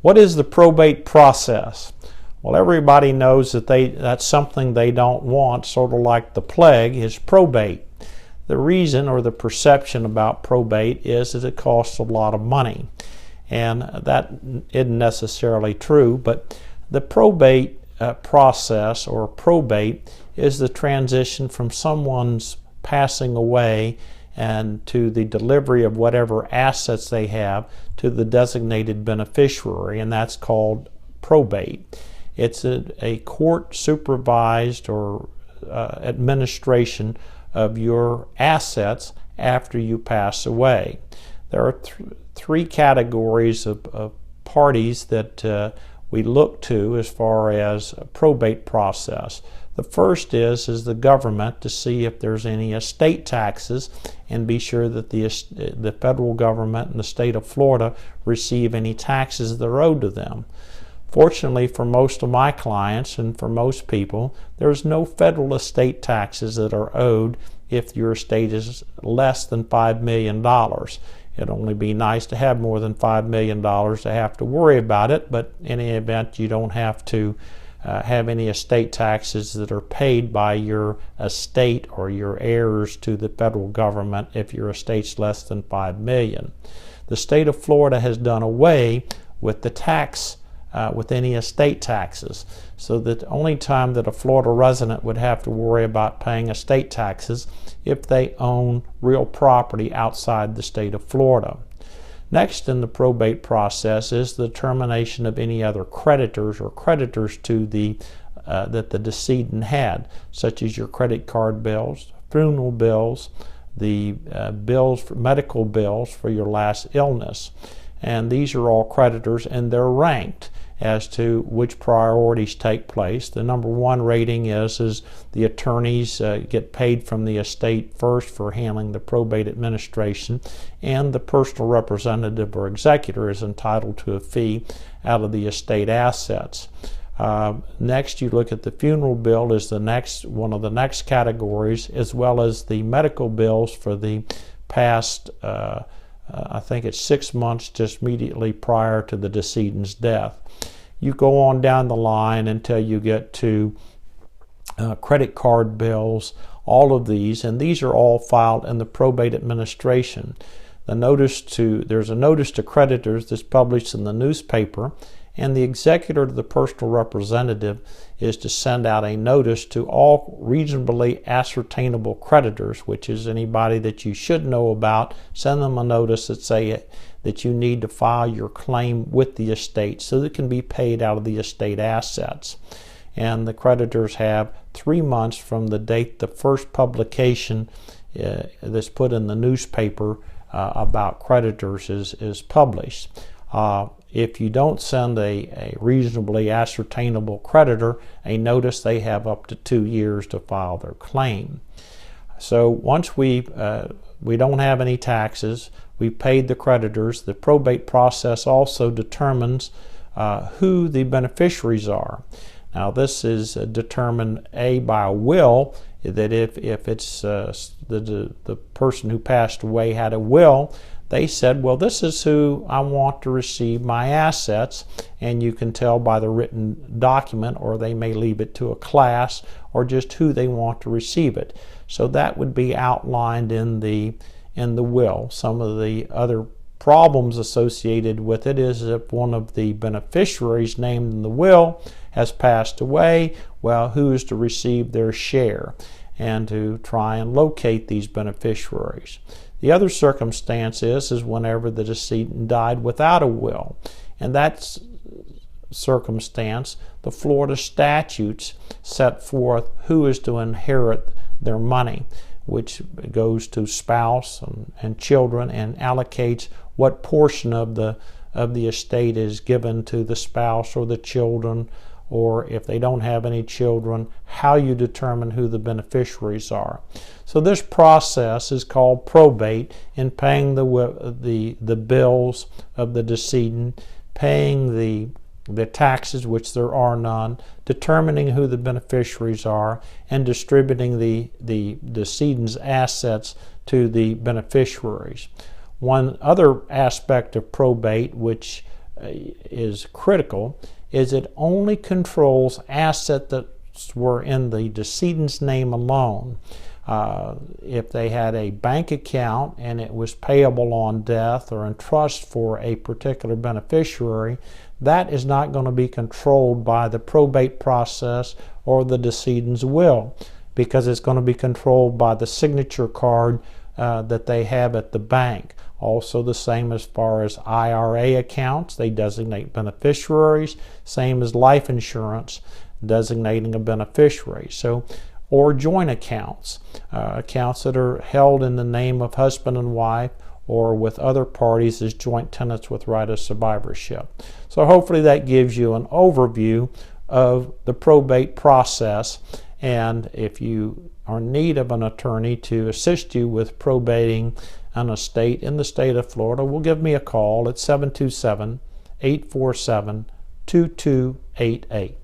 What is the probate process? Well, everybody knows that that's something they don't want, sort of like the plague, is probate. The reason or the perception about probate is that it costs a lot of money. And that isn't necessarily true, but the probate process or probate is the transition from someone's passing away and to the delivery of whatever assets they have to the designated beneficiary, and that's called probate. It's a court supervised or administration of your assets after you pass away. There are three categories of parties that we look to as far as a probate process. The first is the government, to see if there's any estate taxes and be sure that the federal government and the state of Florida receive any taxes that are owed to them. Fortunately for most of my clients and for most people, there's no federal estate taxes that are owed if your estate is less than $5 million. It'd only be nice to have more than $5 million to have to worry about it, but in any event, you don't have to have any estate taxes that are paid by your estate or your heirs to the federal government if your estate's less than $5 million. The state of Florida has done away with the tax with any estate taxes, so that the only time that a Florida resident would have to worry about paying estate taxes if they own real property outside the state of Florida. Next in the probate process is the determination of any other creditors or creditors to that the decedent had, such as your credit card bills, funeral bills, the medical bills for your last illness. And these are all creditors, and they're ranked as to which priorities take place. The number one rating is the attorneys get paid from the estate first for handling the probate administration, and the personal representative or executor is entitled to a fee out of the estate assets. Next, you look at the funeral bill is one of the next categories, as well as the medical bills for the past I think it's 6 months just immediately prior to the decedent's death. You go on down the line until you get to credit card bills, all of these, and these are all filed in the probate administration. There's a notice to creditors that's published in the newspaper, and the executor to the personal representative is to send out a notice to all reasonably ascertainable creditors, which is anybody that you should know about. Send them a notice that say that you need to file your claim with the estate so that it can be paid out of the estate assets. And the creditors have 3 months from the date the first publication that's put in the newspaper about creditors is published. If you don't send a reasonably ascertainable creditor a notice, they have up to 2 years to file their claim. So once we don't have any taxes, we've paid the creditors, the probate process also determines who the beneficiaries are. Now this is determined by a will, that if it's the person who passed away had a will, they said, well, this is who I want to receive my assets, and you can tell by the written document, or they may leave it to a class, or just who they want to receive it. So that would be outlined in the will. Some of the other problems associated with it is if one of the beneficiaries named in the will has passed away, well, who is to receive their share, and to try and locate these beneficiaries. The other circumstance is whenever the decedent died without a will. And that circumstance, the Florida statutes set forth who is to inherit their money, which goes to spouse and children, and allocates what portion of the estate is given to the spouse or the children, or if they don't have any children, how you determine who the beneficiaries are. So this process is called probate, in paying the bills of the decedent, paying the taxes, which there are none, determining who the beneficiaries are, and distributing the decedent's assets to the beneficiaries. One other aspect of probate, which is critical is it only controls assets that were in the decedent's name alone. If they had a bank account and it was payable on death or in trust for a particular beneficiary, that is not going to be controlled by the probate process or the decedent's will, because it's going to be controlled by the signature card that they have at the bank. Also the same as far as IRA accounts, they designate beneficiaries, same as life insurance, designating a beneficiary. So, or joint accounts, accounts that are held in the name of husband and wife or with other parties as joint tenants with right of survivorship. So hopefully that gives you an overview of the probate process, and if you are in need of an attorney to assist you with probating an estate in the state of Florida, well, give me a call at 727-847-2288.